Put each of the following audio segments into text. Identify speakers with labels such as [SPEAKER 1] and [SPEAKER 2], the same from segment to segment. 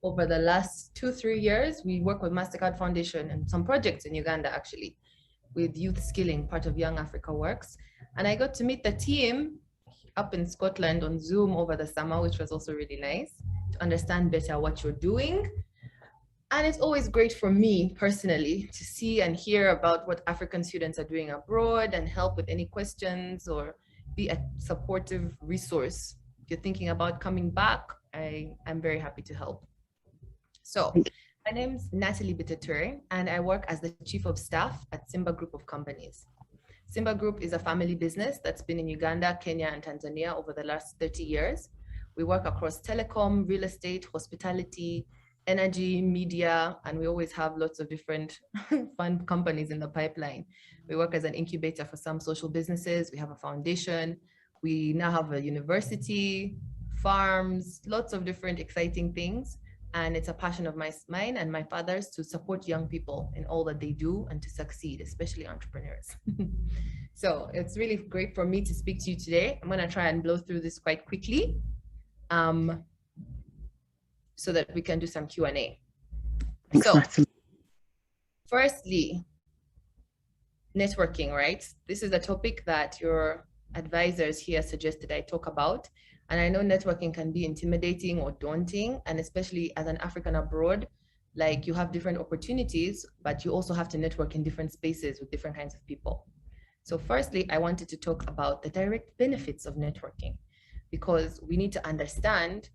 [SPEAKER 1] over the last 2-3 years, we work with Mastercard Foundation and some projects in Uganda actually with youth skilling, part of Young Africa Works. And I got to meet the team up in Scotland on Zoom over the summer, which was also really nice to understand better what you're doing. And it's always great for me personally to see and hear about what African students are doing abroad and help with any questions or be a supportive resource. If you're thinking about coming back, I'm very happy to help. So my name's Natalie Bitature, and I work as the Chief of Staff at Simba Group of Companies. Simba Group is a family business that's been in Uganda, Kenya, and Tanzania over the last 30 years. We work across telecom, real estate, hospitality, energy, media, and we always have lots of different fun companies in the pipeline. We work as an incubator for some social businesses. We have a foundation. We now have a university, farms, lots of different exciting things. And it's a passion of mine and my father's to support young people in all that they do and to succeed, especially entrepreneurs. So it's really great for me to speak to you today. I'm going to try and blow through this quite quickly so that we can do some Q&A. So, firstly, networking, right? This is a topic that your advisors here suggested I talk about. And I know networking can be intimidating or daunting, and especially as an African abroad, like you have different opportunities, but you also have to network in different spaces with different kinds of people. So firstly, I wanted to talk about the direct benefits of networking, because we need to understand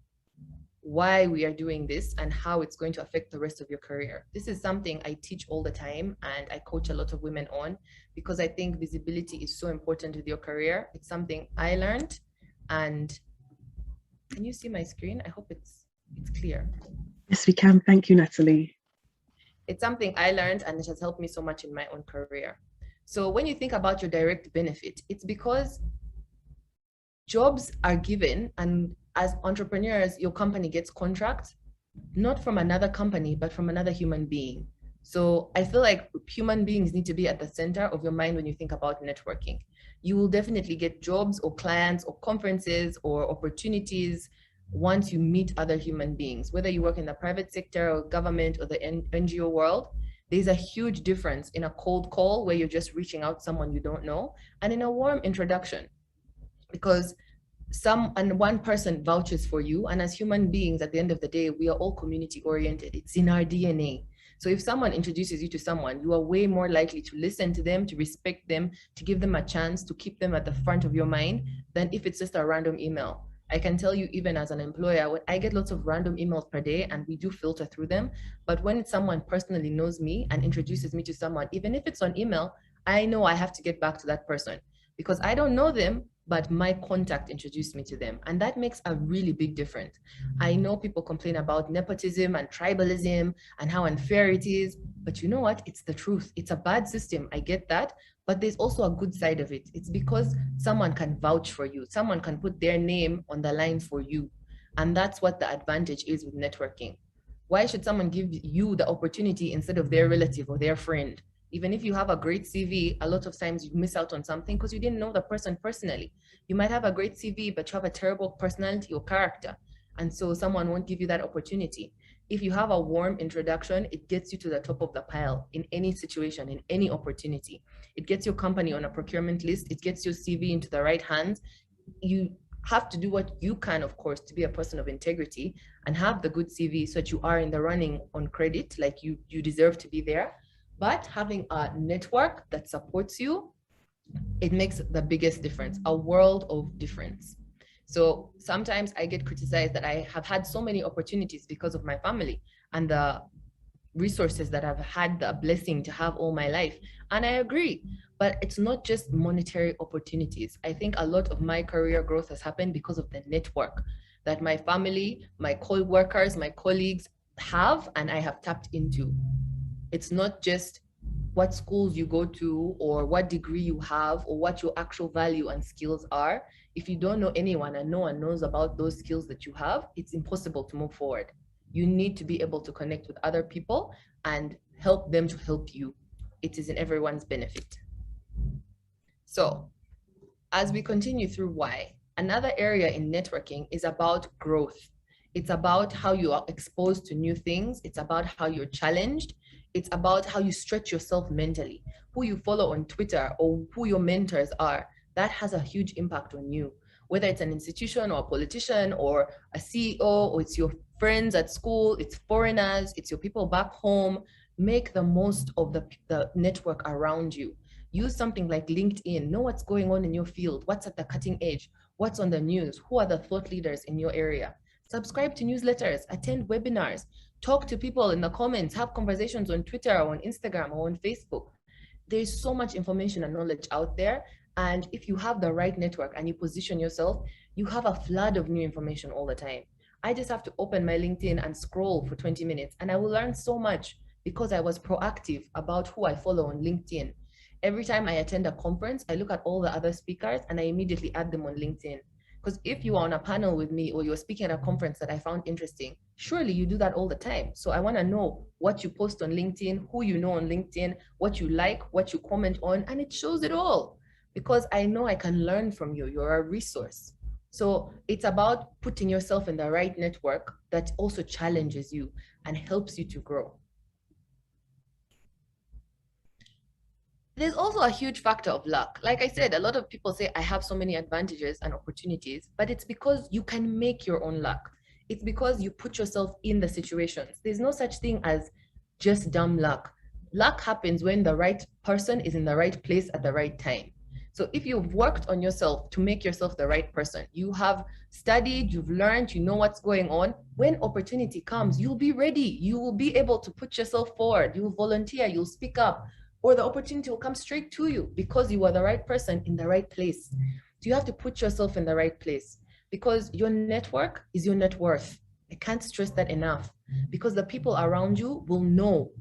[SPEAKER 1] why we are doing this and how it's going to affect the rest of your career. This is something I teach all the time and I coach a lot of women on, because I think visibility is so important with your career. It's something I learned. And can you see my screen? I hope it's clear.
[SPEAKER 2] Yes, we can. Thank you, Natalie.
[SPEAKER 1] It's something I learned and it has helped me so much in my own career. So when you think about your direct benefit, it's because jobs are given, and as entrepreneurs, your company gets contracts, not from another company, but from another human being. So I feel like human beings need to be at the center of your mind when you think about networking. You will definitely get jobs or clients or conferences or opportunities once you meet other human beings, whether you work in the private sector or government or the NGO world. There's a huge difference in a cold call where you're just reaching out to someone you don't know, and in a warm introduction, because one person vouches for you. And as human beings, at the end of the day, we are all community oriented. It's in our DNA. So if someone introduces you to someone, you are way more likely to listen to them, to respect them, to give them a chance, to keep them at the front of your mind, than if it's just a random email. I can tell you, even as an employer, I get lots of random emails per day and we do filter through them. But when someone personally knows me and introduces me to someone, even if it's on email, I know I have to get back to that person because I don't know them, but my contact introduced me to them. And that makes a really big difference. I know people complain about nepotism and tribalism and how unfair it is, but you know what? It's the truth. It's a bad system. I get that, but there's also a good side of it. It's because someone can vouch for you. Someone can put their name on the line for you. And that's what the advantage is with networking. Why should someone give you the opportunity instead of their relative or their friend? Even if you have a great CV, a lot of times you miss out on something because you didn't know the person personally. You might have a great CV, but you have a terrible personality or character. And so someone won't give you that opportunity. If you have a warm introduction, it gets you to the top of the pile in any situation, in any opportunity. It gets your company on a procurement list. It gets your CV into the right hands. You have to do what you can, of course, to be a person of integrity and have the good CV so that you are in the running on credit, like you deserve to be there. But having a network that supports you, it makes the biggest difference, a world of difference. So sometimes I get criticized that I have had so many opportunities because of my family and the resources that I've had the blessing to have all my life. And I agree, but it's not just monetary opportunities. I think a lot of my career growth has happened because of the network that my family, my co-workers, my colleagues have, and I have tapped into. It's not just what schools you go to or what degree you have or what your actual value and skills are. If you don't know anyone and no one knows about those skills that you have, it's impossible to move forward. You need to be able to connect with other people and help them to help you. It is in everyone's benefit. So as we continue through why, another area in networking is about growth. It's about how you are exposed to new things. It's about how you're challenged. It's about how you stretch yourself mentally. Who you follow on Twitter or who your mentors are, that has a huge impact on you. Whether it's an institution or a politician or a CEO, or it's your friends at school, it's foreigners, it's your people back home. Make the most of the network around you. Use something like LinkedIn. Know what's going on in your field, what's at the cutting edge, what's on the news, who are the thought leaders in your area. Subscribe to newsletters, attend webinars, talk to people in the comments, have conversations on Twitter or on Instagram or on Facebook. There's so much information and knowledge out there. And if you have the right network and you position yourself, you have a flood of new information all the time. I just have to open my LinkedIn and scroll for 20 minutes, and I will learn so much because I was proactive about who I follow on LinkedIn. Every time I attend a conference, I look at all the other speakers and I immediately add them on LinkedIn. Because if you are on a panel with me or you're speaking at a conference that I found interesting, surely you do that all the time. So I want to know what you post on LinkedIn, who you know on LinkedIn, what you like, what you comment on, and it shows it all because I know I can learn from you. You're a resource. So it's about putting yourself in the right network that also challenges you and helps you to grow. There's also a huge factor of luck. Like I said, a lot of people say, I have so many advantages and opportunities, but it's because you can make your own luck. It's because you put yourself in the situations. There's no such thing as just dumb luck. Luck happens when the right person is in the right place at the right time. So if you've worked on yourself to make yourself the right person, you have studied, you've learned, you know what's going on, when opportunity comes, you'll be ready. You will be able to put yourself forward. You'll volunteer, you'll speak up, or the opportunity will come straight to you because you are the right person in the right place. So you have to put yourself in the right place because your network is your net worth. I can't stress that enough because the people around you will know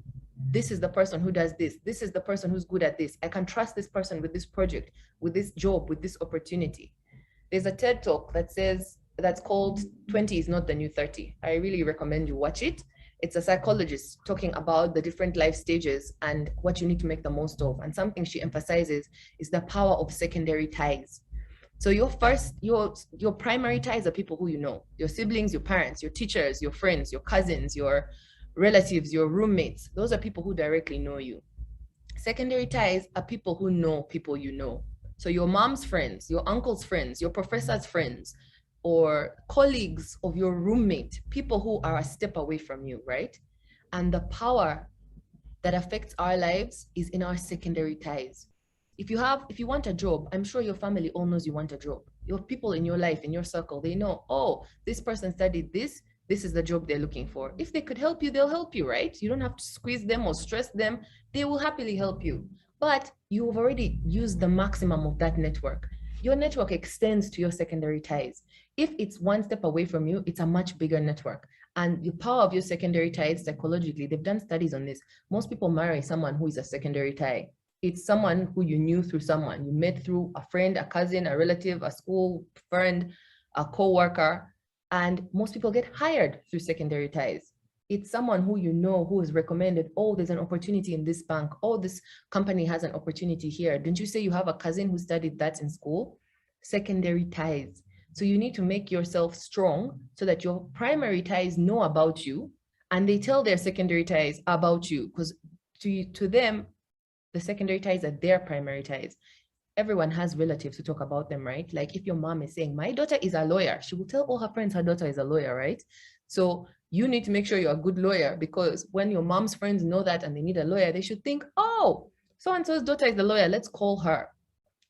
[SPEAKER 1] this is the person who does this. This is the person who's good at this. I can trust this person with this project, with this job, with this opportunity. There's a TED talk that's called 20 is not the new 30. I really recommend you watch it. It's a psychologist talking about the different life stages and what you need to make the most of. And something she emphasizes is the power of secondary ties. So your primary ties are people who you know, your siblings, your parents, your teachers, your friends, your cousins, your relatives, your roommates. Those are people who directly know you. Secondary ties are people who know people you know. So your mom's friends, your uncle's friends, your professor's friends, or colleagues of your roommate, people who are a step away from you, right? And the power that affects our lives is in our secondary ties. If you want a job, I'm sure your family all knows you want a job. Your people in your life, in your circle, they know, oh, this person studied this is the job they're looking for. If they could help you, they'll help you, right? You don't have to squeeze them or stress them. They will happily help you. But you've already used the maximum of that network. Your network extends to your secondary ties. If it's one step away from you, it's a much bigger network. And the power of your secondary ties psychologically, they've done studies on this. Most people marry someone who is a secondary tie. It's someone who you knew through someone. You met through a friend, a cousin, a relative, a school friend, a co-worker. And most people get hired through secondary ties. It's someone who you know who is recommended, oh, there's an opportunity in this bank. Oh, this company has an opportunity here. Didn't you say you have a cousin who studied that in school? Secondary ties. So you need to make yourself strong so that your primary ties know about you and they tell their secondary ties about you, because to them, the secondary ties are their primary ties. Everyone has relatives who talk about them, right? Like if your mom is saying, my daughter is a lawyer, she will tell all her friends her daughter is a lawyer, right? So you need to make sure you're a good lawyer, because when your mom's friends know that and they need a lawyer, they should think, oh, so-and-so's daughter is a lawyer, let's call her.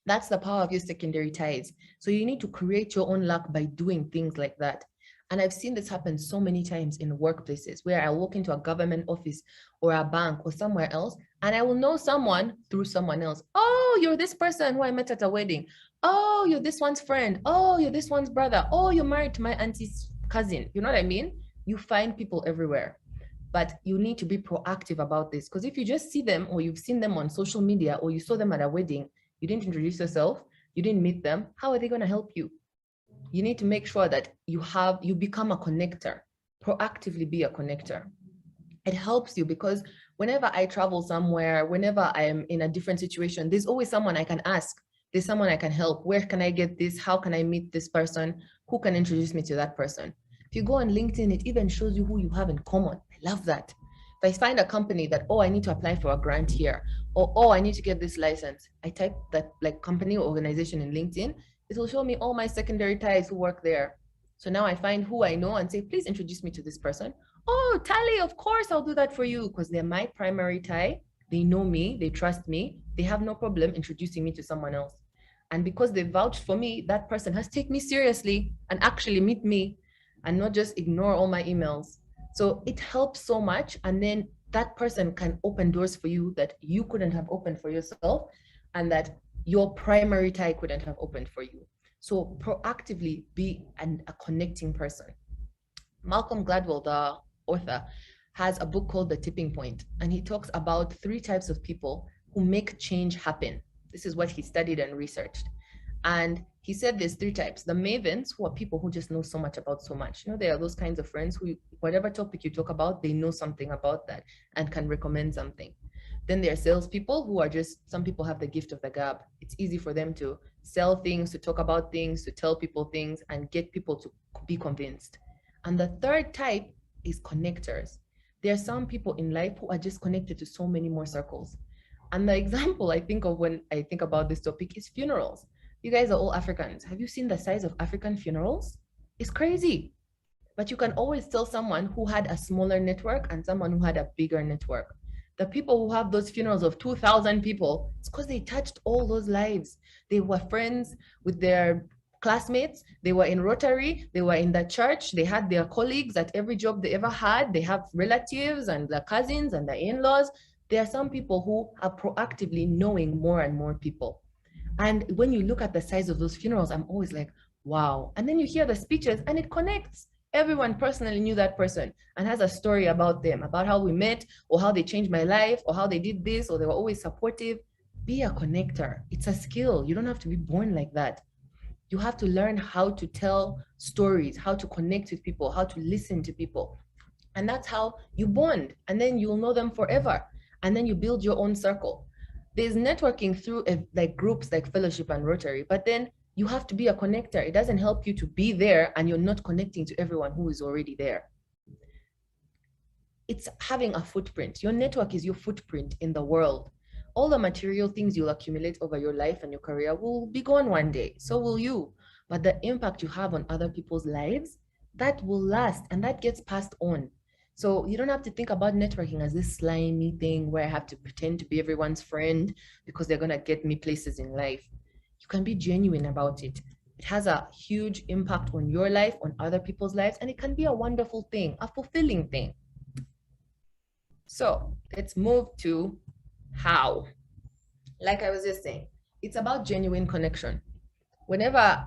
[SPEAKER 1] That's the power of your secondary ties. So you need to create your own luck by doing things like that. And I've seen this happen so many times in workplaces where I walk into a government office or a bank or somewhere else, and I will know someone through someone else. Oh, you're this person who I met at a wedding. Oh, you're this one's friend. Oh, you're this one's brother. Oh, you're married to my auntie's cousin. You know what I mean? You find people everywhere. But you need to be proactive about this, because if you just see them or you've seen them on social media or you saw them at a wedding, you didn't introduce yourself, you didn't meet them, how are they going to help you? You need to make sure that you become a connector, proactively be a connector. It helps you because whenever I travel somewhere, whenever I am in a different situation, there's always someone I can ask. There's someone I can help. Where can I get this? How can I meet this person? Who can introduce me to that person? If you go on LinkedIn, it even shows you who you have in common. I love that. If I find a company that, oh, I need to apply for a grant here, or oh, I need to get this license, I type that like company or organization in LinkedIn, it will show me all my secondary ties who work there. So now I find who I know and say, please introduce me to this person. Oh, Tally, of course I'll do that for you because they're my primary tie. They know me, they trust me, they have no problem introducing me to someone else. And because they vouched for me, that person has taken me seriously and actually meet me and not just ignore all my emails. So it helps so much. And then that person can open doors for you that you couldn't have opened for yourself and that your primary tie couldn't have opened for you. So proactively be a connecting person. Malcolm Gladwell, the author, has a book called The Tipping Point, and he talks about 3 types of people who make change happen. This is what he studied and researched. And he said there's 3 types. The mavens, who are people who just know so much about so much. You know, there are those kinds of friends who, whatever topic you talk about, they know something about that and can recommend something. Then there are salespeople who are just, some people have the gift of the gab. It's easy for them to sell things, to talk about things, to tell people things, and get people to be convinced. And the 3rd type is connectors. There are some people in life who are just connected to so many more circles. And the example I think of when I think about this topic is funerals. You guys are all Africans. Have you seen the size of African funerals? It's crazy. But you can always tell someone who had a smaller network and someone who had a bigger network. The people who have those funerals of 2,000 people, it's because they touched all those lives. They were friends with their classmates, they were in Rotary, they were in the church, they had their colleagues at every job they ever had, they have relatives and their cousins and their in-laws. There are some people who are proactively knowing more and more people. And when you look at the size of those funerals, I'm always like, wow. And then you hear the speeches and it connects. Everyone personally knew that person and has a story about them, about how we met or how they changed my life or how they did this or they were always supportive. Be a connector. It's a skill. You don't have to be born like that. You have to learn how to tell stories, how to connect with people, how to listen to people. And that's how you bond. And then you'll know them forever. And then you build your own circle. There's networking through like groups like Fellowship and Rotary, but then you have to be a connector. It doesn't help you to be there and you're not connecting to everyone who is already there. It's having a footprint. Your network is your footprint in the world. All the material things you'll accumulate over your life and your career will be gone one day. So will you. But the impact you have on other people's lives, that will last and that gets passed on. So you don't have to think about networking as this slimy thing where I have to pretend to be everyone's friend because they're going to get me places in life. You can be genuine about it. It has a huge impact on your life, on other people's lives, and it can be a wonderful thing, a fulfilling thing. So let's move to how. Like I was just saying, it's about genuine connection. Whenever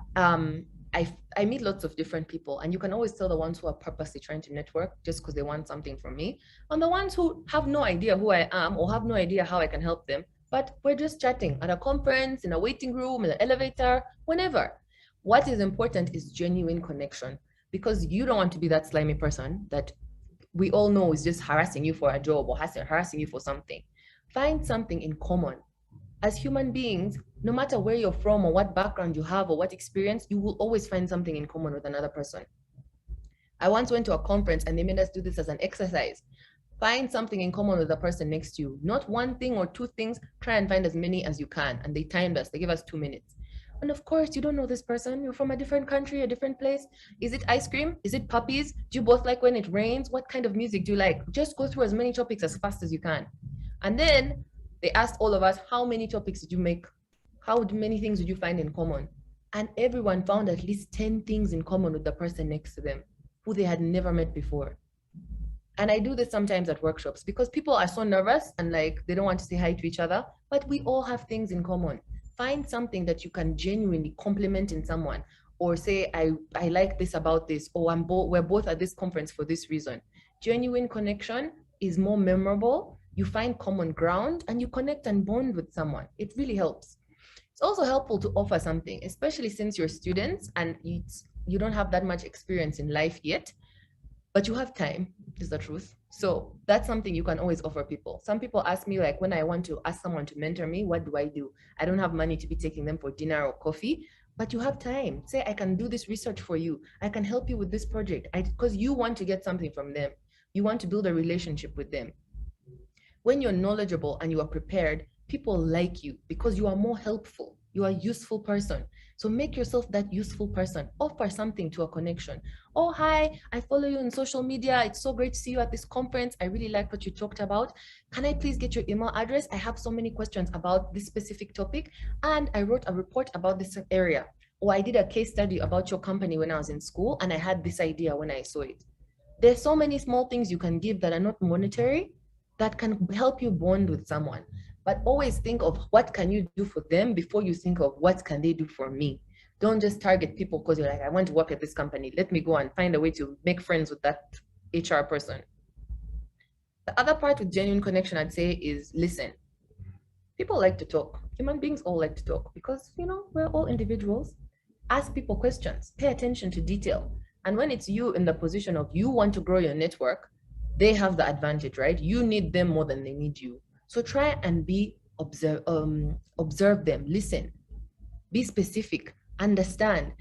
[SPEAKER 1] I meet lots of different people, and you can always tell the ones who are purposely trying to network just because they want something from me, and the ones who have no idea who I am or have no idea how I can help them, but we're just chatting at a conference, in a waiting room, in an elevator, whenever. What is important is genuine connection, because you don't want to be that slimy person that we all know is just harassing you for a job or harassing you for something. Find something in common. As human beings, no matter where you're from or what background you have or what experience, you will always find something in common with another person. I once went to a conference and they made us do this as an exercise. Find something in common with the person next to you. Not one thing or 2 things, try and find as many as you can. And they timed us, they gave us 2 minutes. And of course, you don't know this person. You're from a different country, a different place. Is it ice cream? Is it puppies? Do you both like when it rains? What kind of music do you like? Just go through as many topics as fast as you can. And then they asked all of us, how many topics did you make? How many things did you find in common? And everyone found at least 10 things in common with the person next to them who they had never met before. And I do this sometimes at workshops because people are so nervous and like they don't want to say hi to each other, but we all have things in common. Find something that you can genuinely compliment in someone or say, I like this about this, or we're both at this conference for this reason. Genuine connection is more memorable. You find common ground and you connect and bond with someone. It really helps. It's also helpful to offer something, especially since you're students and you don't have that much experience in life yet, but you have time, is the truth. So that's something you can always offer people. Some people ask me, like, when I want to ask someone to mentor me, what do? I don't have money to be taking them for dinner or coffee, but you have time. Say, I can do this research for you. I can help you with this project. Because you want to get something from them. You want to build a relationship with them. When you're knowledgeable and you are prepared, people like you because you are more helpful. You are a useful person. So make yourself that useful person. Offer something to a connection. Oh, hi, I follow you on social media. It's so great to see you at this conference. I really like what you talked about. Can I please get your email address? I have so many questions about this specific topic. And I wrote a report about this area. Or I did a case study about your company when I was in school, and I had this idea when I saw it. There's so many small things you can give that are not monetary that can help you bond with someone. But always think of what can you do for them before you think of what can they do for me. Don't just target people because you're like, I want to work at this company. Let me go and find a way to make friends with that HR person. The other part with genuine connection, I'd say, is listen. People like to talk. Human beings all like to talk because, we're all individuals. Ask people questions. Pay attention to detail. And when it's you in the position of you want to grow your network, they have the advantage, right? You need them more than they need you. So try and observe them, listen, be specific, understand.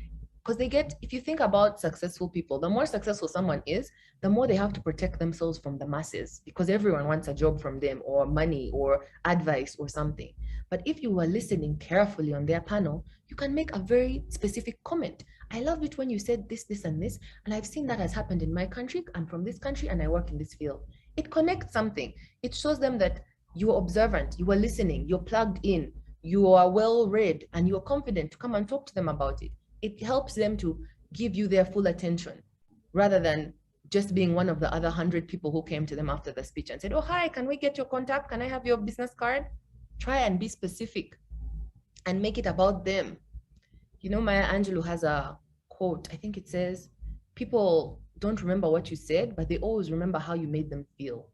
[SPEAKER 1] Because if you think about successful people, the more successful someone is, the more they have to protect themselves from the masses because everyone wants a job from them or money or advice or something. But if you were listening carefully on their panel, you can make a very specific comment. I love it when you said this, this, and this, and I've seen that has happened in my country. I'm from this country and I work in this field. It connects something. It shows them that you are observant, you are listening, you're plugged in, you are well read, and you're confident to come and talk to them about it. It helps them to give you their full attention rather than just being one of the other 100 people who came to them after the speech and said, oh, hi, can we get your contact? Can I have your business card? Try and be specific and make it about them. Maya Angelou has a quote. I think it says, people don't remember what you said, but they always remember how you made them feel.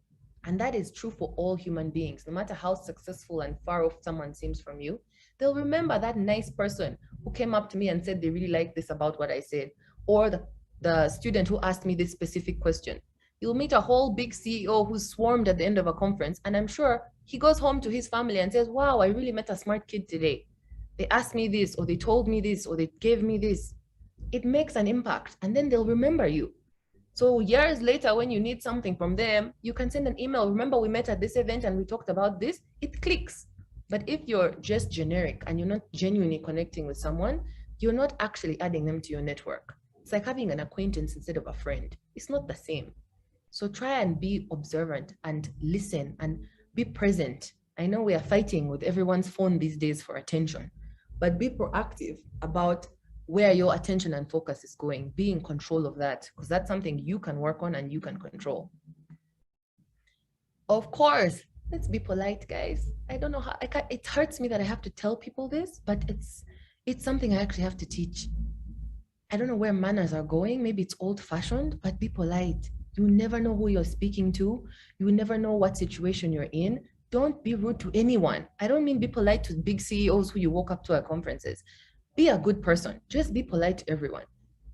[SPEAKER 1] And that is true for all human beings. No matter how successful and far off someone seems from you, they'll remember that nice person who came up to me and said they really like this about what I said, or the student who asked me this specific question. You'll meet a whole big CEO who's swarmed at the end of a conference, and I'm sure he goes home to his family and says, wow, I really met a smart kid today. They asked me this, or they told me this, or they gave me this. It makes an impact, and then they'll remember you. So years later, when you need something from them, you can send an email. Remember, we met at this event and we talked about this. It clicks. But if you're just generic and you're not genuinely connecting with someone, you're not actually adding them to your network. It's like having an acquaintance instead of a friend. It's not the same. So try and be observant and listen and be present. I know we are fighting with everyone's phone these days for attention, but be proactive about where your attention and focus is going. Be in control of that, because that's something you can work on and you can control. Of course, let's be polite, guys. I don't know how, it hurts me that I have to tell people this, but it's something I actually have to teach. I don't know where manners are going. Maybe it's old-fashioned, but be polite. You never know who you're speaking to. You never know what situation you're in. Don't be rude to anyone. I don't mean be polite to big CEOs who you walk up to at conferences. Be a good person. Just be polite to everyone.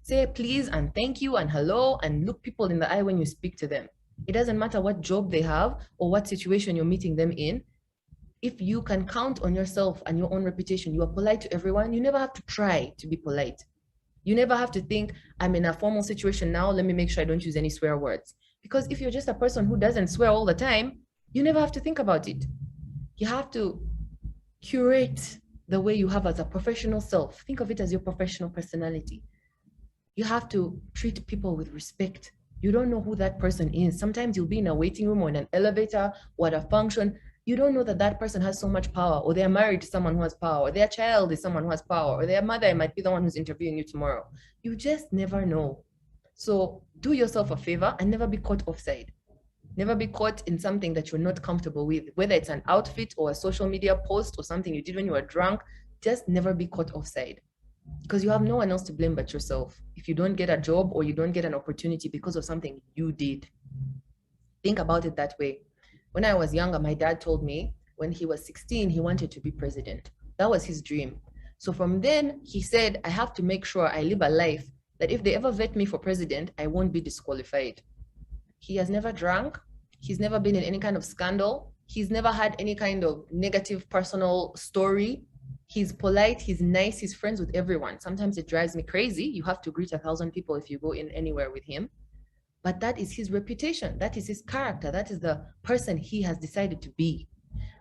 [SPEAKER 1] Say please and thank you and hello and look people in the eye when you speak to them. It doesn't matter what job they have or what situation you're meeting them in. If you can count on yourself and your own reputation, you are polite to everyone. You never have to try to be polite. You never have to think, I'm in a formal situation now, let me make sure I don't use any swear words. Because if you're just a person who doesn't swear all the time, you never have to think about it. You have to curate the way you have as a professional self. Think of it as your professional personality. You have to treat people with respect. You don't know who that person is. Sometimes you'll be in a waiting room or in an elevator or at a function. You don't know that that person has so much power, or they're married to someone who has power, or their child is someone who has power, or their mother might be the one who's interviewing you tomorrow. You just never know. So do yourself a favor and never be caught offside. Never be caught in something that you're not comfortable with, whether it's an outfit or a social media post or something you did when you were drunk. Just never be caught offside, because you have no one else to blame but yourself if you don't get a job or you don't get an opportunity because of something you did. Think about it that way. When I was younger, my dad told me when he was 16, he wanted to be president. That was his dream. So from then, he said, I have to make sure I live a life that if they ever vet me for president, I won't be disqualified. He has never drunk. He's never been in any kind of scandal. He's never had any kind of negative personal story. He's polite, he's nice, he's friends with everyone. Sometimes it drives me crazy. You have to greet 1,000 people if you go in anywhere with him. But that is his reputation. That is his character. That is the person he has decided to be.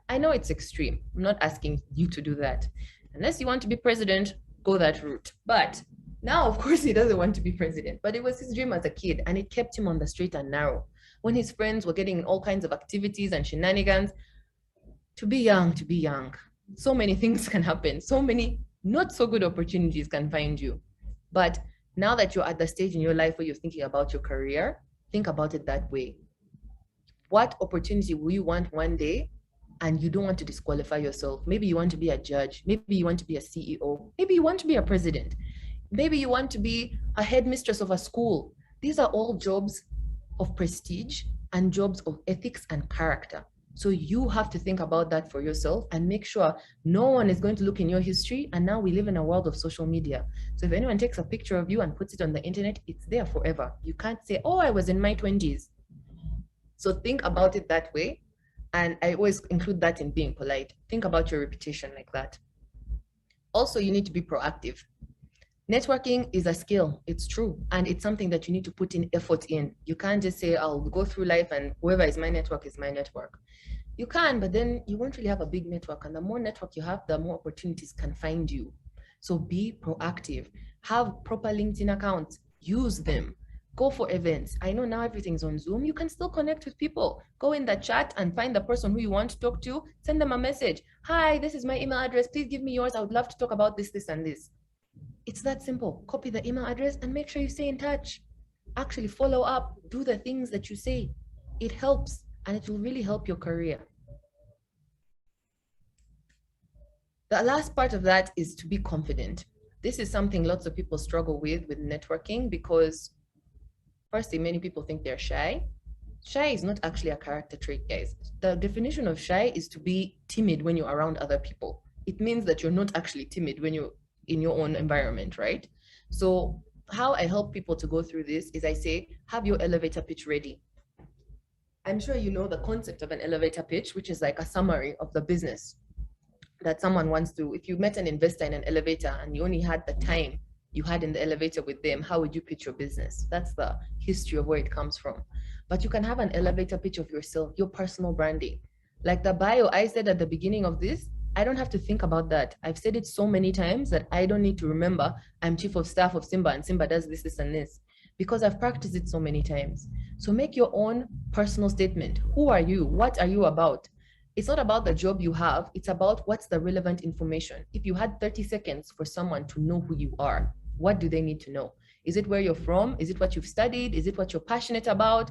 [SPEAKER 1] I know it's extreme. I'm not asking you to do that. Unless you want to be president, go that route. But now, of course, he doesn't want to be president. But it was his dream as a kid, and it kept him on the straight and narrow. When his friends were getting in all kinds of activities and shenanigans, to be young, to be young. So many things can happen. So many not so good opportunities can find you. But now that you're at the stage in your life where you're thinking about your career, think about it that way. What opportunity will you want one day? And you don't want to disqualify yourself. Maybe you want to be a judge. Maybe you want to be a CEO. Maybe you want to be a president. Maybe you want to be a headmistress of a school. These are all jobs of prestige and jobs of ethics and character. So you have to think about that for yourself and make sure no one is going to look in your history. And now we live in a world of social media. So if anyone takes a picture of you and puts it on the internet, it's there forever. You can't say, oh, I was in my 20s. So think about it that way. And I always include that in being polite. Think about your reputation like that. Also, you need to be proactive. Networking is a skill, it's true. And it's something that you need to put in effort in. You can't just say, I'll go through life and whoever is my network is my network. You can, but then you won't really have a big network. And the more network you have, the more opportunities can find you. So be proactive. Have proper LinkedIn accounts. Use them. Go for events. I know now everything's on Zoom. You can still connect with people. Go in the chat and find the person who you want to talk to. Send them a message. Hi, this is my email address. Please give me yours. I would love to talk about this, this, and this. It's that simple. Copy the email address and make sure you stay in touch. Actually follow up. Do the things that you say. It helps and it will really help your career. The last part of that is to be confident. This is something lots of people struggle with networking because firstly, many people think they're shy. Shy is not actually a character trait, guys. The definition of shy is to be timid when you're around other people. It means that you're not actually timid when you're in your own environment, right? So how I help people to go through this is I say, have your elevator pitch ready. I'm sure you know the concept of an elevator pitch, which is like a summary of the business that someone wants to. If you met an investor in an elevator and you only had the time you had in the elevator with them, how would you pitch your business? That's the history of where it comes from. But you can have an elevator pitch of yourself, your personal branding. Like the bio I said at the beginning of this, I don't have to think about that. I've said it so many times that I don't need to remember I'm chief of staff of Simba and Simba does this, this, and this, because I've practiced it so many times. So make your own personal statement. Who are you? What are you about? It's not about the job you have. It's about what's the relevant information. If you had 30 seconds for someone to know who you are, what do they need to know? Is it where you're from? Is it what you've studied? Is it what you're passionate about?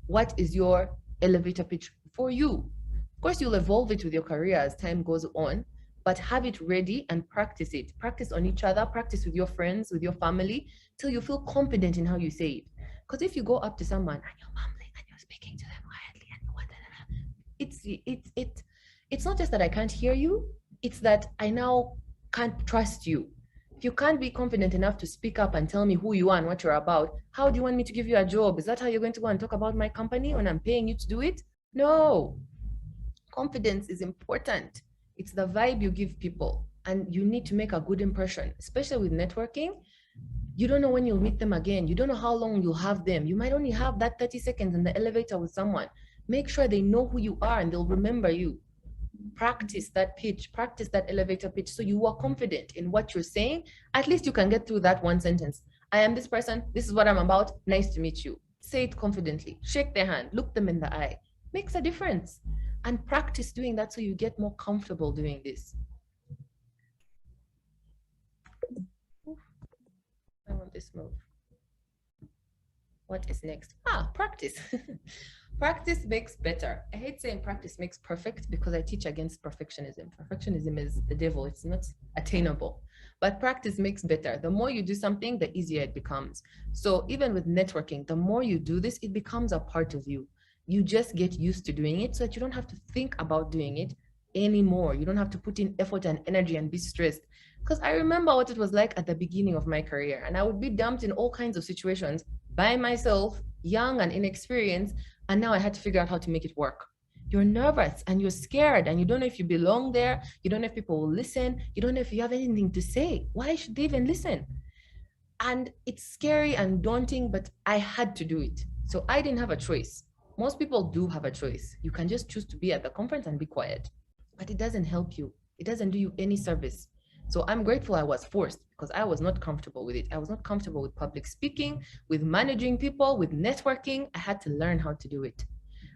[SPEAKER 1] What is your elevator pitch for you? Of course, you'll evolve it with your career as time goes on, but have it ready and practice it. Practice on each other, practice with your friends, with your family, till you feel confident in how you say it. Because if you go up to someone and you're mumbling and you're speaking to them quietly and it's not just that I can't hear you, it's that I now can't trust you. If you can't be confident enough to speak up and tell me who you are and what you're about, how do you want me to give you a job? Is that how you're going to go and talk about my company when I'm paying you to do it? No. Confidence is important. It's the vibe you give people, and you need to make a good impression, especially with networking. You don't know when you'll meet them again. You don't know how long you'll have them. You might only have that 30 seconds in the elevator with someone. Make sure they know who you are and they'll remember you. Practice that pitch, practice that elevator pitch so you are confident in what you're saying. At least you can get through that one sentence. I am this person. This is what I'm about. Nice to meet you. Say it confidently. Shake their hand. Look them in the eye. Makes a difference. And practice doing that so you get more comfortable doing this. I want this move. What is next? Practice. Practice makes better. I hate saying practice makes perfect because I teach against perfectionism. Perfectionism is the devil. It's not attainable. But practice makes better. The more you do something, the easier it becomes. So even with networking, the more you do this, it becomes a part of you. You just get used to doing it so that you don't have to think about doing it anymore. You don't have to put in effort and energy and be stressed. Because I remember what it was like at the beginning of my career, and I would be dumped in all kinds of situations by myself, young and inexperienced, and now I had to figure out how to make it work. You're nervous and you're scared and you don't know if you belong there. You don't know if people will listen. You don't know if you have anything to say. Why should they even listen? And it's scary and daunting, but I had to do it. So I didn't have a choice. Most people do have a choice. You can just choose to be at the conference and be quiet, but it doesn't help you. It doesn't do you any service. So I'm grateful I was forced because I was not comfortable with it. I was not comfortable with public speaking, with managing people, with networking. I had to learn how to do it.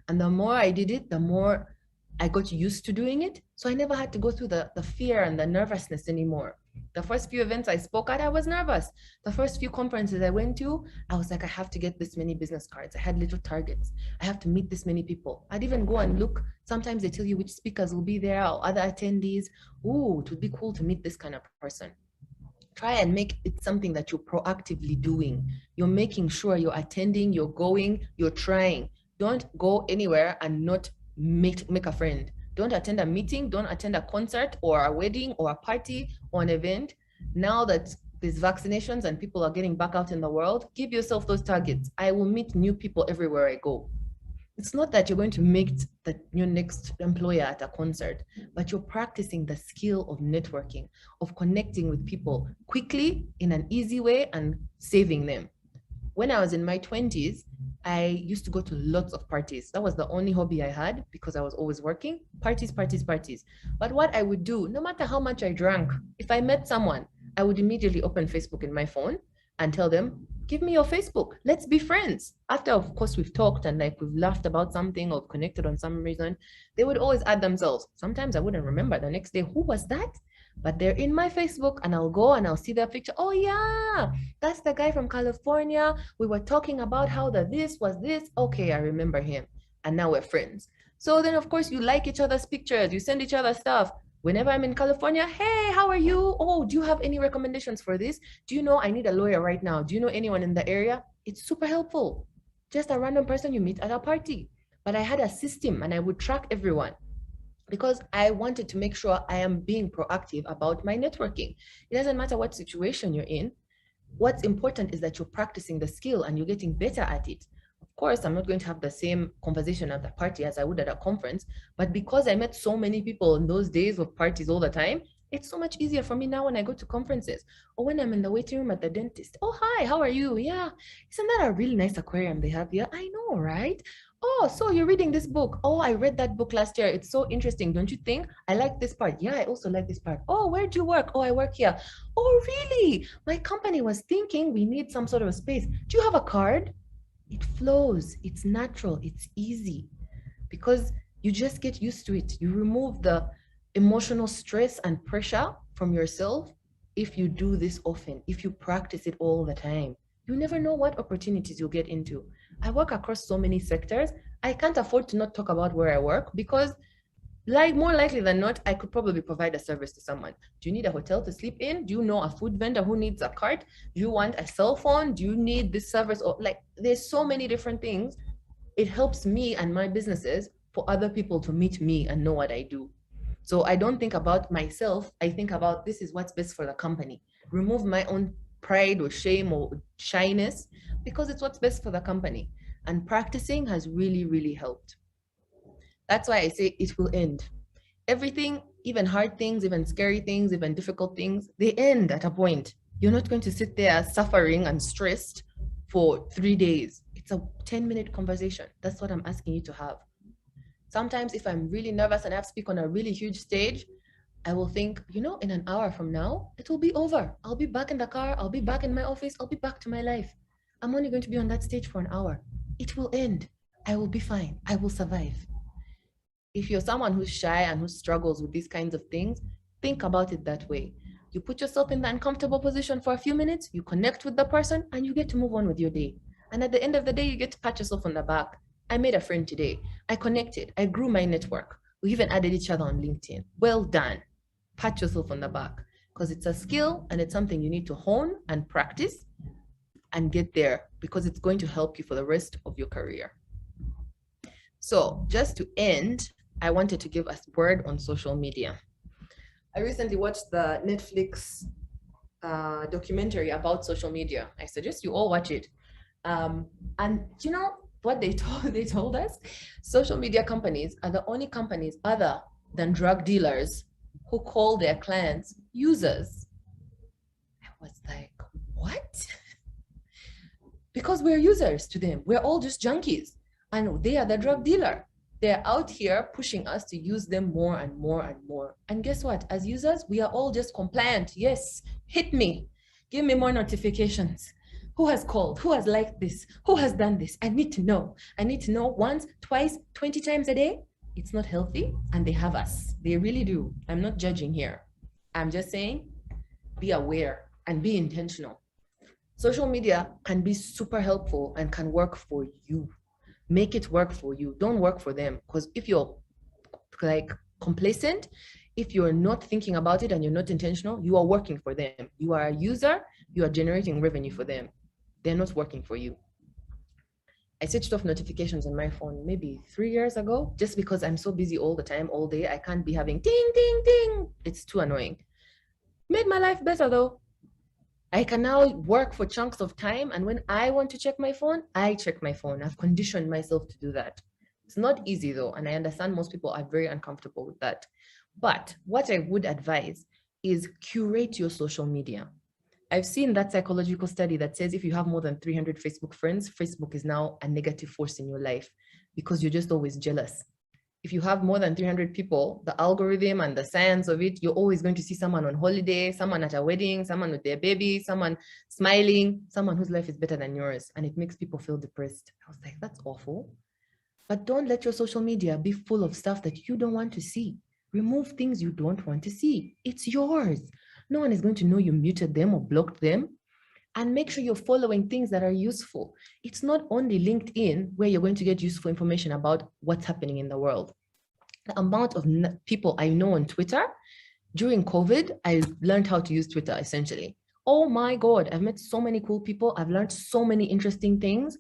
[SPEAKER 1] And the more I did it, the more I got used to doing it. So I never had to go through the fear and the nervousness anymore. The first few events I spoke at, I was nervous. The first few conferences I went to, I was like, I have to get this many business cards. I had little targets. I have to meet this many people. I'd even go and look. Sometimes they tell you which speakers will be there or other attendees. Ooh, it would be cool to meet this kind of person. Try and make it something that you're proactively doing. You're making sure you're attending, you're going, you're trying. Don't go anywhere and not make a friend. Don't attend a meeting, don't attend a concert or a wedding or a party or an event. Now that there's vaccinations and people are getting back out in the world, give yourself those targets. I will meet new people everywhere I go. It's not that you're going to make your next employer at a concert, but you're practicing the skill of networking, of connecting with people quickly in an easy way and saving them. When I was in my 20s, I used to go to lots of parties. That was the only hobby I had because I was always working. Parties, parties, parties. But what I would do, no matter how much I drank, if I met someone, I would immediately open Facebook in my phone and tell them, give me your Facebook. Let's be friends. After, of course, we've talked and like we've laughed about something or connected on some reason, they would always add themselves. Sometimes I wouldn't remember the next day, who was that? But they're in my Facebook and I'll go and I'll see their picture. Oh yeah, that's the guy from California. We were talking about how this was this. Okay, I remember him. And now we're friends. So then of course you like each other's pictures, you send each other stuff. Whenever I'm in California, hey, how are you? Oh, do you have any recommendations for this? Do you know I need a lawyer right now? Do you know anyone in the area? It's super helpful. Just a random person you meet at a party. But I had a system and I would track everyone because I wanted to make sure I am being proactive about my networking. It doesn't matter what situation you're in. What's important is that you're practicing the skill and you're getting better at it. Of course, I'm not going to have the same conversation at the party as I would at a conference, but because I met so many people in those days of parties all the time, it's so much easier for me now when I go to conferences or when I'm in the waiting room at the dentist. Oh, hi, how are you? Yeah, isn't that a really nice aquarium they have here? I know, right? Oh, so you're reading this book. Oh, I read that book last year. It's so interesting, don't you think? I like this part. Yeah, I also like this part. Oh, where do you work? Oh, I work here. Oh, really? My company was thinking we need some sort of a space. Do you have a card? It flows. It's natural. It's easy because you just get used to it. You remove the emotional stress and pressure from yourself if you do this often, if you practice it all the time. You never know what opportunities you'll get into. I work across so many sectors. I can't afford to not talk about where I work because more likely than not, I could probably provide a service to someone. Do you need a hotel to sleep in? Do you know a food vendor who needs a cart? Do you want a cell phone? Do you need this service? Or like, there's so many different things. It helps me and my businesses for other people to meet me and know what I do. So I don't think about myself. I think about this is what's best for the company. Remove my own pride or shame or shyness because it's what's best for the company. And practicing has really, really helped. That's why I say it will end. Everything, even hard things, even scary things, even difficult things, they end at a point. You're not going to sit there suffering and stressed for 3 days. It's a 10-minute conversation. That's what I'm asking you to have. Sometimes if I'm really nervous and I have to speak on a really huge stage, I will think, in an hour from now, it will be over. I'll be back in the car. I'll be back in my office. I'll be back to my life. I'm only going to be on that stage for an hour. It will end. I will be fine. I will survive. If you're someone who's shy and who struggles with these kinds of things, think about it that way. You put yourself in the uncomfortable position for a few minutes, you connect with the person, and you get to move on with your day. And at the end of the day, you get to pat yourself on the back. I made a friend today. I connected. I grew my network. We even added each other on LinkedIn. Well done. Pat yourself on the back because it's a skill and it's something you need to hone and practice and get there because it's going to help you for the rest of your career. So just to end, I wanted to give a word on social media. I recently watched the Netflix documentary about social media. I suggest you all watch it. And what they told us, social media companies are the only companies other than drug dealers who call their clients users. I was like, what? Because we're users to them. We're all just junkies. And they are the drug dealer. They're out here pushing us to use them more and more and more. And guess what? As users, we are all just compliant. Yes, hit me. Give me more notifications. Who has called? Who has liked this? Who has done this? I need to know. I need to know once, twice, 20 times a day. It's not healthy, and they have us. They really do. I'm not judging here. I'm just saying, be aware and be intentional. Social media can be super helpful and can work for you. Make it work for you. Don't work for them. Because if you're like complacent, if you're not thinking about it and you're not intentional, you are working for them. You are a user, you are generating revenue for them. They're not working for you. I switched off notifications on my phone maybe 3 years ago, just because I'm so busy all the time, all day. I can't be having ding, ding, ding. It's too annoying. Made my life better though. I can now work for chunks of time. And when I want to check my phone, I check my phone. I've conditioned myself to do that. It's not easy though. And I understand most people are very uncomfortable with that. But what I would advise is curate your social media. I've seen that psychological study that says if you have more than 300 Facebook friends, Facebook is now a negative force in your life because you're just always jealous. If you have more than 300 people, the algorithm and the science of it, you're always going to see someone on holiday, someone at a wedding, someone with their baby, someone smiling, someone whose life is better than yours. And it makes people feel depressed. I was like, that's awful. But don't let your social media be full of stuff that you don't want to see. Remove things you don't want to see. It's yours. No one is going to know you muted them or blocked them. And make sure you're following things that are useful. It's not only LinkedIn where you're going to get useful information about what's happening in the world. The amount of people I know on Twitter, during COVID, I learned how to use Twitter essentially. Oh my God, I've met so many cool people. I've learned so many interesting things.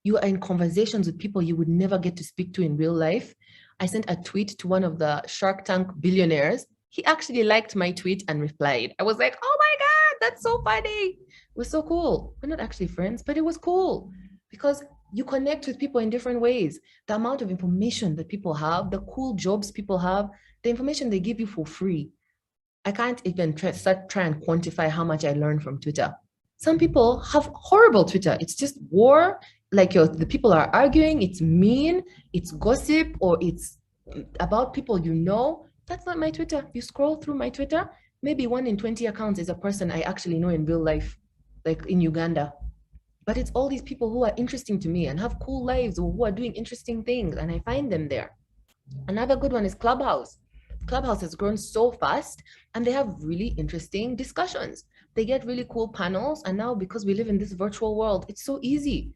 [SPEAKER 1] You are in conversations with people you would never get to speak to in real life. I sent a tweet to one of the Shark Tank billionaires. He actually liked my tweet and replied. I was like, oh my God, that's so funny. It was so cool. We're not actually friends, but it was cool because you connect with people in different ways. The amount of information that people have, the cool jobs people have, the information they give you for free. I can't even try and quantify how much I learned from Twitter. Some people have horrible Twitter. It's just war. Like the people are arguing. It's mean. It's gossip, or it's about people you know. That's not my Twitter. You scroll through my Twitter, maybe 1 in 20 accounts is a person I actually know in real life, like in Uganda. But it's all these people who are interesting to me and have cool lives or who are doing interesting things, and I find them there. Another good one is Clubhouse. Clubhouse has grown so fast and they have really interesting discussions. They get really cool panels. And now because we live in this virtual world, it's so easy.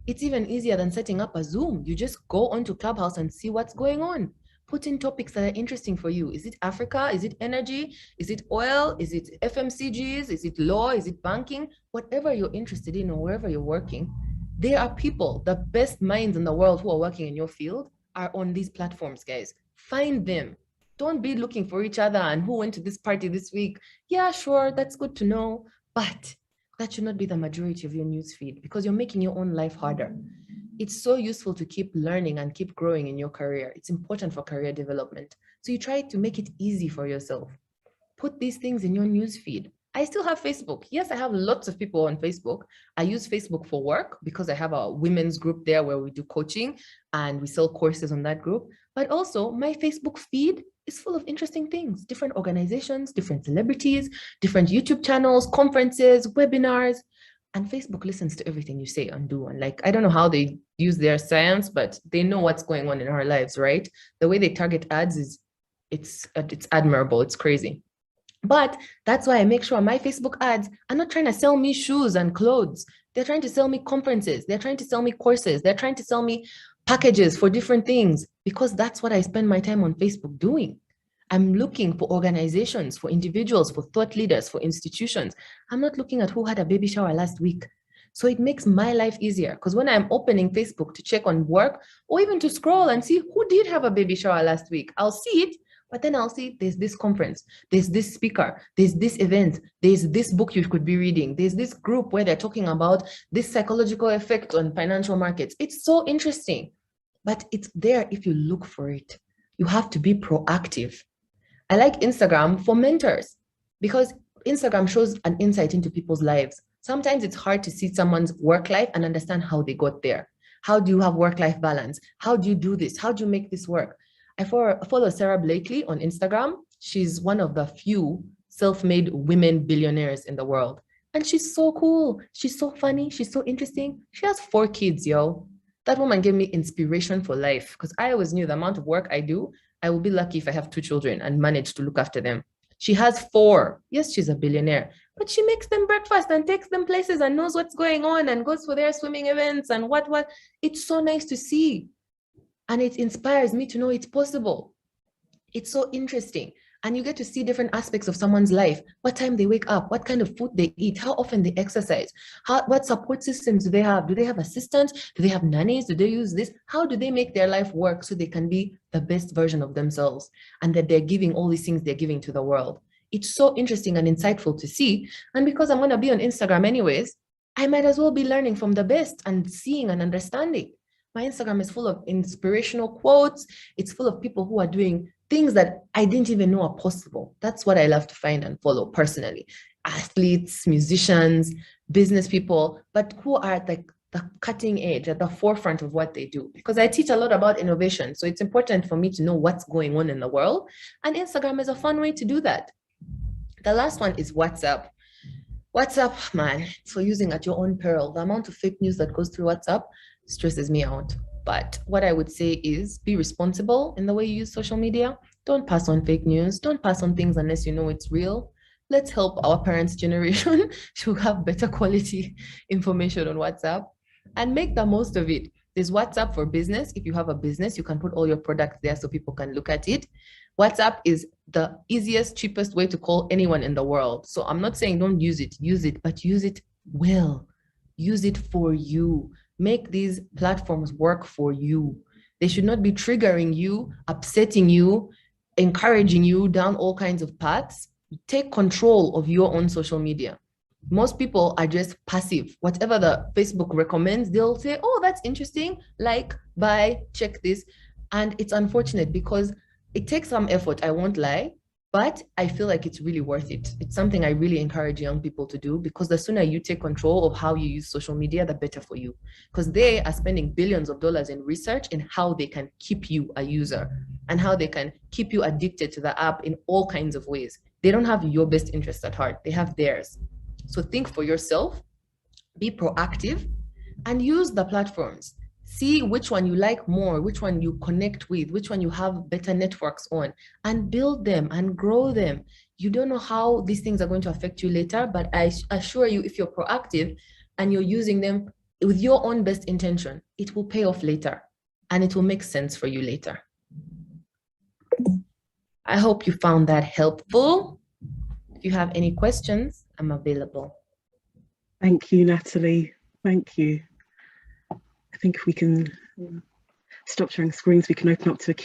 [SPEAKER 1] It's even easier than setting up a Zoom. You just go onto Clubhouse and see what's going on. Put in topics that are interesting for you. Is it Africa? Is it energy? Is it oil? Is it FMCGs? Is it law? Is it banking? Whatever you're interested in or wherever you're working, there are people, the best minds in the world who are working in your field are on these platforms, guys. Find them. Don't be looking for each other and who went to this party this week. Yeah, sure, that's good to know, but that should not be the majority of your newsfeed because you're making your own life harder. It's so useful to keep learning and keep growing in your career. It's important for career development. So you try to make it easy for yourself. Put these things in your newsfeed. I still have Facebook. Yes, I have lots of people on Facebook. I use Facebook for work because I have a women's group there where we do coaching and we sell courses on that group. But also my Facebook feed is full of interesting things, different organizations, different celebrities, different YouTube channels, conferences, webinars. And Facebook listens to everything you say and do. And like, I don't know how they use their science, but they know what's going on in our lives, right? The way they target ads is, it's admirable. It's crazy. But that's why I make sure my Facebook ads are not trying to sell me shoes and clothes. They're trying to sell me conferences. They're trying to sell me courses. They're trying to sell me packages for different things because that's what I spend my time on Facebook doing. I'm looking for organizations, for individuals, for thought leaders, for institutions. I'm not looking at who had a baby shower last week. So it makes my life easier because when I'm opening Facebook to check on work or even to scroll and see who did have a baby shower last week, I'll see it. But then I'll see there's this conference, there's this speaker, there's this event, there's this book you could be reading, there's this group where they're talking about this psychological effect on financial markets. It's so interesting, but it's there if you look for it. You have to be proactive. I like Instagram for mentors because Instagram shows an insight into people's lives. Sometimes it's hard to see someone's work life and understand how they got there. How do you have work-life balance? How do you do this? How do you make this work? I follow Sarah Blakely on Instagram. She's one of the few self-made women billionaires in the world. And she's so cool. She's so funny. She's so interesting. She has 4 kids, yo. That woman gave me inspiration for life because I always knew the amount of work I do, I will be lucky if I have 2 children and manage to look after them. She has 4. Yes, she's a billionaire, but she makes them breakfast and takes them places and knows what's going on and goes for their swimming events and what. It's so nice to see. And it inspires me to know it's possible. It's so interesting. And you get to see different aspects of someone's life, what time they wake up, what kind of food they eat, how often they exercise, what support systems do they have? Do they have assistants? Do they have nannies? Do they use this? How do they make their life work so they can be the best version of themselves and that they're giving all these things they're giving to the world? It's so interesting and insightful to see. And because I'm going to be on Instagram anyways, I might as well be learning from the best and seeing and understanding. My Instagram is full of inspirational quotes. It's full of people who are doing things that I didn't even know are possible. That's what I love to find and follow personally. Athletes, musicians, business people, but who are at the cutting edge, at the forefront of what they do. Because I teach a lot about innovation. So it's important for me to know what's going on in the world. And Instagram is a fun way to do that. The last one is WhatsApp. WhatsApp, man, it's for using at your own peril. The amount of fake news that goes through WhatsApp stresses me out. But what I would say is be responsible in the way you use social media. Don't pass on fake news. Don't pass on things unless you know it's real. Let's help our parents' generation to have better quality information on WhatsApp and make the most of it. There's WhatsApp for business. If you have a business, you can put all your products there so people can look at it. WhatsApp is the easiest, cheapest way to call anyone in the world. So I'm not saying don't use it, but use it well. Use it for you. Make these platforms work for you. They should not be triggering you, upsetting you, encouraging you down all kinds of paths. Take control of your own social media. Most people are just passive. Whatever the Facebook recommends, they'll say, oh, that's interesting, like, buy, check this. And it's unfortunate because it takes some effort, I won't lie, but I feel like it's really worth it. It's something I really encourage young people to do because the sooner you take control of how you use social media, the better for you. Because they are spending billions of dollars in research in how they can keep you a user and how they can keep you addicted to the app in all kinds of ways. They don't have your best interest at heart. They have theirs. So think for yourself, be proactive, and use the platforms. See which one you like more, which one you connect with, which one you have better networks on, and build them and grow them. You don't know how these things are going to affect you later, but I assure you, if you're proactive and you're using them with your own best intention, it will pay off later and it will make sense for you later. I hope you found that helpful. If you have any questions, I'm available.
[SPEAKER 2] Thank you, Natalie. Thank you. I think if we can stop sharing screens, we can open up to a